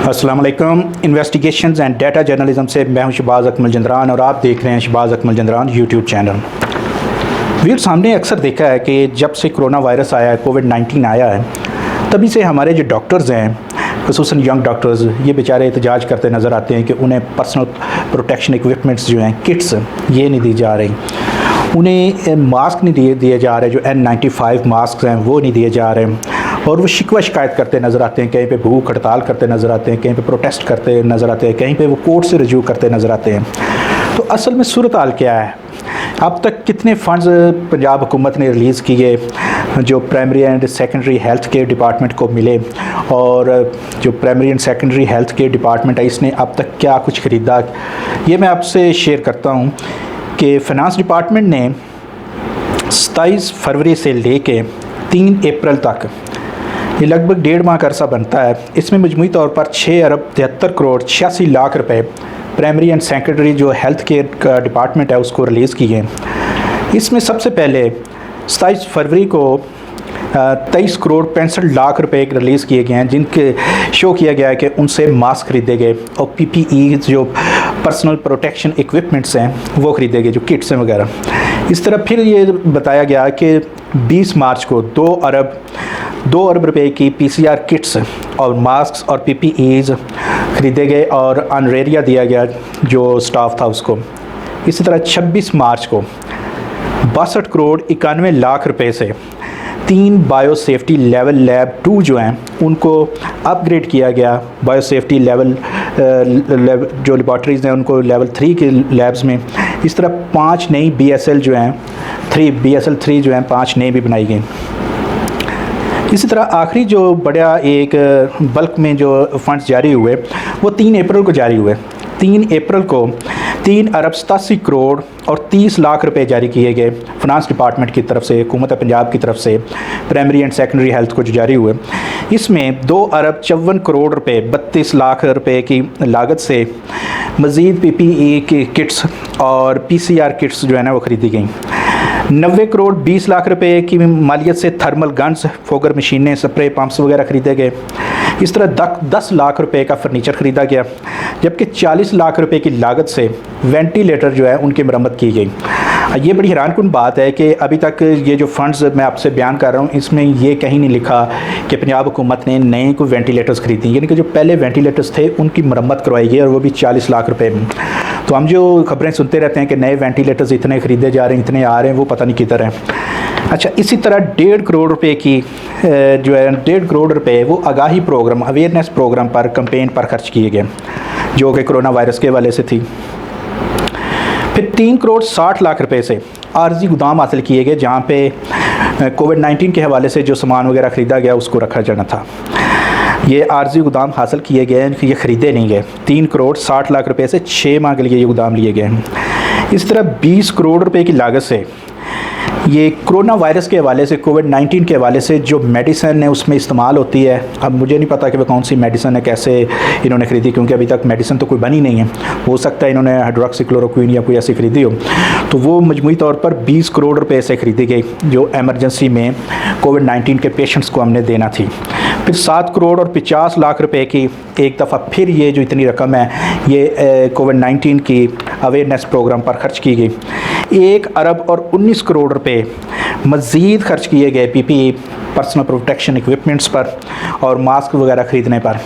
अस्सलाम वालेकुम। Investigations and data journalism से मैं हूं शहबाज अकमल जंदरान और आप देख रहे हैं शहबाज अकमल जंदरान यूट्यूब चैनल। वीर, सामने अक्सर देखा है कि जब से कोरोना वायरस आया है, कोविड-19 आया है, तभी से हमारे जो डॉक्टर्स हैं, ख़ुसूसन यंग डॉक्टर्स, ये बेचारे एहतजाज करते नज़र आते हैं कि उन्हें पर्सनल प्रोटेक्शन इक्विपमेंट्स जो हैं, किट्स, ये नहीं दी जा रही। उन्हें मास्क नहीं दिए जा रहे, जो N95 मास्क हैं वो नहीं दिए जा रहे, और वो शिकवा शिकायत करते नज़र आते हैं। कहीं पे भूख हड़ताल करते नज़र आते हैं, कहीं पे प्रोटेस्ट करते नज़र आते हैं, कहीं पे वो कोर्ट से रजू करते नज़र आते हैं। तो असल में सूरत हाल क्या है? अब तक कितने फ़ंड्स पंजाब हुकूमत ने रिलीज़ किए जो primary and secondary health care department को मिले, और जो primary and secondary health care department है इसने अब तक क्या कुछ ख़रीदा, ये मैं आपसे शेयर करता हूँ कि फ़ाइनेंस डिपार्टमेंट ने 27 फरवरी से लेके 3 अप्रैल तक, ये लगभग 1.5 माह का अरसा बनता है, इसमें मजमूई तौर पर 6 अरब 73 करोड़ 86 लाख रुपए प्राइमरी एंड सेकेंडरी जो हेल्थ केयर का डिपार्टमेंट है उसको रिलीज़ किए। इसमें सबसे पहले 27 फरवरी को 23 करोड़ 65 लाख रुपए रिलीज़ किए गए हैं, जिनके शो किया गया है कि उनसे मास्क खरीदे गए और PPE जो पर्सनल प्रोटेक्शन इक्विपमेंट्स हैं वो ख़रीदे गए, जो किट्स हैं वगैरह। इस तरह फिर ये बताया गया कि 20 मार्च को 2 अरब रुपए की PCR किट्स और मास्क और PPEs ख़रीदे गए और ऑनरेरिया दिया गया जो स्टाफ था उसको। इसी तरह 26 मार्च को 62 करोड़ 91 लाख रुपए से 3 बायो सेफ्टी लेवल लैब 2 जो हैं उनको अपग्रेड किया गया। बायो सेफ्टी लेवल जो लेबॉर्ट्रीज़ हैं उनको लेवल 3 के लैब्स में। इस तरह 5 नई BSL जो हैं BSL 3 जो हैं 5 नई भी बनाई गई। इसी तरह आखिरी जो बड़ा एक बल्क में जो फंड्स जारी हुए वो 3 अप्रैल को जारी हुए। 3 अप्रैल को 3 अरब 87 करोड़ और 30 लाख रुपए जारी किए गए फाइनेंस डिपार्टमेंट की तरफ से, हुकूमत पंजाब की तरफ से प्राइमरी एंड सेकेंडरी हेल्थ को जो जारी हुए। इसमें 2 अरब 54 करोड़ रुपए 32 लाख रुपए की लागत से मज़ीद PPE की किट्स और PCR किट्स जो है ना वो ख़रीदी गई। 90 करोड़ 20 लाख रुपए की मालियत से थर्मल गन्स, फोगर मशीनें, स्प्रे पंप्स वगैरह ख़रीदे गए। इस तरह 10 लाख रुपए का फर्नीचर ख़रीदा गया, जबकि 40 लाख रुपए की लागत से वेंटिलेटर जो है उनकी मरम्मत की गई। ये बड़ी हैरानकुन बात है कि अभी तक ये जो फ़ंड्स मैं आपसे बयान कर रहा हूँ इसमें ये कहीं नहीं लिखा कि पंजाब हुकूमत ने नए कोई वेंटिलेटर्स ख़रीदी, यानी कि जो पहले वेंटिलेटर्स थे उनकी मरम्मत करवाई गई और वो भी 40 लाख रुपए में। तो हम जो खबरें सुनते रहते हैं कि नए वेंटिलेटर्स इतने ख़रीदे जा रहे हैं, इतने आ रहे हैं, वो पता नहीं किधर हैं। अच्छा, इसी तरह 1.5 करोड़ रुपए की जो है 1.5 करोड़ रुपए वो आगाही प्रोग्राम, अवेयरनेस प्रोग्राम पर, कैंपेन पर खर्च किए गए जो कि कोरोना वायरस के हवाले से थी। फिर 3 करोड़ 60 लाख रुपए से आर्जी गोदाम हासिल किए गए जहाँ पे कोविड-19 के हवाले से जो सामान वगैरह ख़रीदा गया उसको रखा जाना था। ये आर्जी गोदाम हासिल किए गए, ये ख़रीदे नहीं गए। 3 करोड़ 60 लाख रुपए से 6 माह के लिए ये गोदाम लिए गए हैं। इस तरह 20 करोड़ रुपए की लागत से ये कोरोना वायरस के हवाले से, कोविड-19 के हवाले से जो मेडिसिन है उसमें इस्तेमाल होती है। अब मुझे नहीं पता कि वो कौन सी मेडिसिन है, कैसे इन्होंने ख़रीदी, क्योंकि अभी तक मेडिसिन तो कोई बनी नहीं है। हो सकता है इन्होंने हाइड्रोक्सीक्लोरोक्विन या कोई ऐसी ख़रीदी हो। तो वो मजमूई तौर पर 20 करोड़ रुपए से ख़रीदी गई जो एमरजेंसी में कोविड-19 के पेशेंट्स को हमने देना थी। फिर 7 करोड़ और 50 लाख रुपए की एक दफ़ा फिर ये जो इतनी रकम है ये कोविड-19 की अवेयरनेस प्रोग्राम पर खर्च की गई। 1 अरब और 19 करोड़ रुपए मज़ीद खर्च किए गए PPE पर्सनल प्रोटेक्शन इक्विपमेंट्स पर और मास्क वगैरह ख़रीदने पर।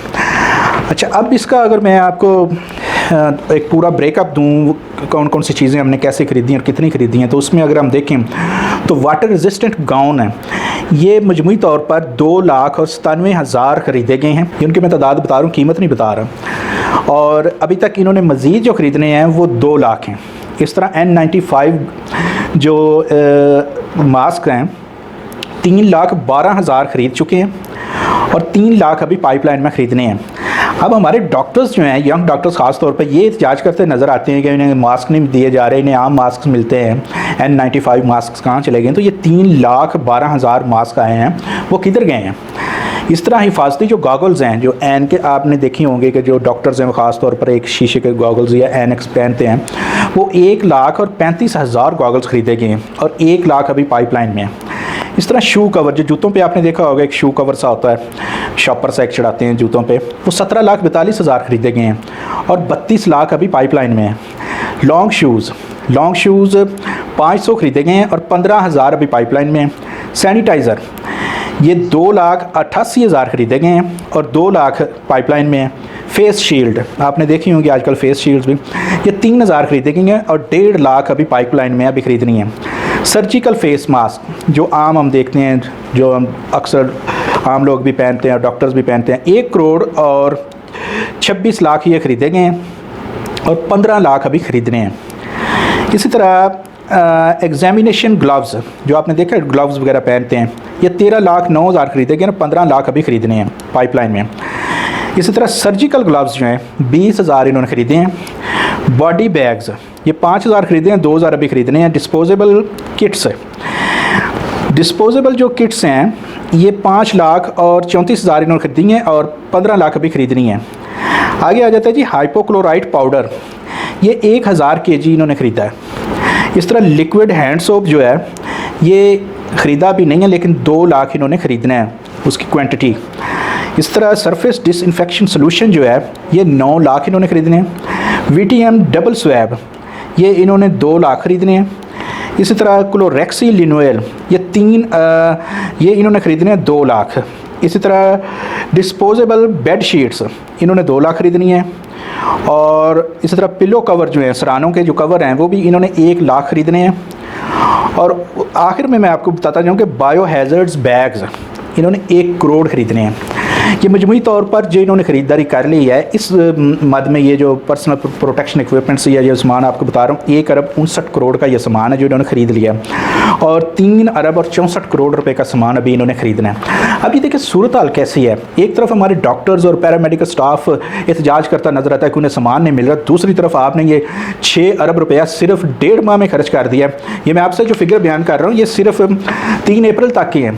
अच्छा, अब इसका अगर मैं आपको एक पूरा ब्रेकअप दूँ कौन कौन सी चीज़ें हमने कैसे ख़रीदी हैं और कितनी ख़रीदी हैं, तो उसमें अगर हम देखें तो वाटर रेजिस्टेंट गाउन है, ये मजमूई तौर पर 2,97,000 ख़रीदे गए हैं। ये उनकी मैं तादाद बता रहा हूँ, कीमत नहीं बता रहा। और अभी तक इन्होंने मज़ीद जो ख़रीदने हैं वो 2 लाख हैं। इस तरह N95 जो मास्क हैं 3,12,000 ख़रीद चुके हैं और 3 लाख अभी पाइपलाइन में ख़रीदने हैं। अब हमारे डॉक्टर्स जो हैं, यंग डॉक्टर्स ख़ास तौर पर, ये एहतजाज करते नज़र आते हैं कि इन्हें मास्क नहीं दिए जा रहे, इन्हें आम मास्क मिलते हैं, N95 मास्क कहाँ चले गए। तो ये 3,12,000 मास्क आए हैं, वो किधर गए हैं? इस तरह हिफाजती जो गॉगल्स हैं, जो एन के आपने देखी होंगे कि जो डॉक्टर्स हैं ख़ास तौर पर एक शीशे के गॉगल्स या एनएक्स पहनते हैं, वो 1,35,000 गॉगल्स ख़रीदे गए हैं और 1 लाख अभी पाइपलाइन में है। इस तरह शू कवर, जो जूतों पे आपने देखा होगा एक शू कवर सा होता है, शॉपर सा एक चढ़ाते हैं जूतों पे, वो 17,42,000 ख़रीदे गए हैं और 32 लाख अभी पाइपलाइन में है। लॉन्ग शूज़ 500 ख़रीदे गए हैं और 15,000 अभी पाइपलाइन में है। सैनिटाइज़र ये 2,88,000 ख़रीदे गए हैं और 2 लाख पाइपलाइन में है। फेस शील्ड आपने देखी होंगी आजकल फेस शील्ड भी, ये 3,000 ख़रीदे गए हैं और 1.5 लाख अभी पाइपलाइन में अभी ख़रीदनी है। सर्जिकल फेस मास्क जो आम हम देखते हैं, जो हम अक्सर आम लोग भी पहनते हैं और डॉक्टर्स भी पहनते हैं, 1 करोड़ और 26 लाख ये ख़रीदे गए हैं और 15 लाख अभी ख़रीदने हैं। इसी तरह एग्जामिनेशन ग्लव्स जो आपने देखा ग्लव्स वगैरह पहनते हैं, ये 13,09,000 ख़रीदे गए और 15 लाख अभी ख़रीदने हैं पाइपलाइन में। इसी तरह सर्जिकल ग्लव्स जो हैं 20,000 इन्होंने ख़रीदे हैं। बॉडी बैग्स ये 5,000 ख़रीदे हैं, 2,000 अभी ख़रीदने हैं। डिस्पोजेबल जो किट्स हैं ये 5 लाख और 34,000 इन्होंने ख़रीदी हैं और 15 लाख अभी ख़रीदनी है। आगे आ जाता है जी हाइपोक्लोराइट पाउडर, ये 1,000 kg इन्होंने ख़रीदा है। इस तरह लिक्विड हैंड सोप जो है ये ख़रीदा भी नहीं है लेकिन 2 लाख इन्होंने ख़रीदना है उसकी क्वांटिटी। इस तरह सरफेस डिसइंफेक्शन सोल्यूशन जो है ये 9 लाख इन्होंने ख़रीदने हैं। VTM डबल स्वैब ये इन्होंने 2 लाख ख़रीदने हैं। इसी तरह क्लोरेक्सी लिनोएल ये इन्होंने ख़रीदने हैं 2 लाख। इसी तरह डिस्पोजेबल बेड शीट्स इन्होंने 2 लाख ख़रीदनी है। और इसी तरह पिलो कवर जो हैं, सरानों के जो कवर हैं वो भी इन्होंने 1 लाख ख़रीदने हैं। और आखिर में मैं आपको बताता जाऊँ कि बायो हैज़र्ड्स बैग्स इन्होंने 1 करोड़ ख़रीदने हैं। ये मजमूई तौर पर जो इन्होंने ख़रीदारी कर ली है इस मद में, ये जो पर्सनल प्रोटेक्शन इक्विपमेंट्स या ये सामान आपको बता रहा हूँ, 1 अरब 59 करोड़ का ये सामान है जो इन्होंने ख़रीद लिया और 3 अरब और 64 करोड़ रुपए का सामान अभी इन्होंने ख़रीदना है। अब ये देखिए सूरत हाल कैसी है, एक तरफ हमारे डॉक्टर्स और पैरामेडिकल स्टाफ एहतजाज करता नजर आता है कि उन्हें सामान नहीं मिल रहा, दूसरी तरफ आपने ये 6 अरब रुपया सिर्फ 1.5 माह में खर्च कर दिया। ये मैं आपसे जो फिगर बयान कर रहा हूँ ये सिर्फ 3 अप्रैल तक की है।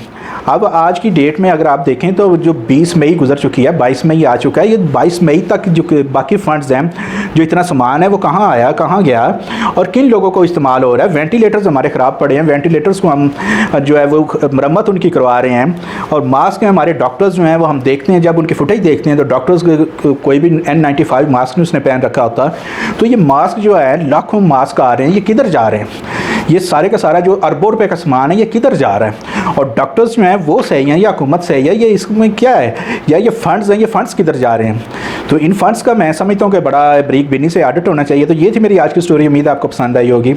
अब आज की डेट में अगर आप देखें तो जो 20 मई गुजर चुकी है, 22 मई आ चुका है, ये 22 मई तक जो बाकी फंड्स हैं, जो इतना सामान है वो कहाँ आया, कहाँ गया और किन लोगों को इस्तेमाल हो रहा है। वेंटिलेटर्स हमारे ख़राब पड़े हैं, वेंटिलेटर्स को हम जो है वो मरम्मत उनकी करवा रहे हैं। और मास्क हैं हमारे डॉक्टर्स जो हैं वो हम देखते हैं, जब उनकी फुटेज देखते हैं तो डॉक्टर्स कोई भी N95 मास्क नहीं उसने पहन रखा होता। तो ये मास्क जो है, लाखों मास्क आ रहे हैं, ये किधर जा रहे हैं? ये सारे का सारा जो अरबों रुपए का सामान है ये किधर जा रहा है? और डॉक्टर्स जो हैं वो सही हैं या हुकूमत सही है, ये इसमें क्या है, या ये फंड्स हैं, ये फंड्स किधर जा रहे हैं? तो इन फंड्स का मैं समझता हूँ कि बड़ा बारीक बीनी से ऑडिट होना चाहिए। तो ये थी मेरी आज की स्टोरी, उम्मीद है आपको पसंद आई होगी।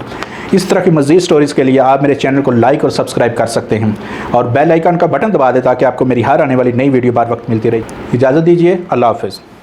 इस तरह की मज़ीद स्टोरीज़ के लिए आप मेरे चैनल को लाइक और सब्सक्राइब कर सकते हैं और बेल आइकन का बटन दबा दें ताकि आपको मेरी हर आने वाली नई वीडियो बार वक्त मिलती रहे। इजाज़त दीजिए, अल्लाह हाफ़िज़।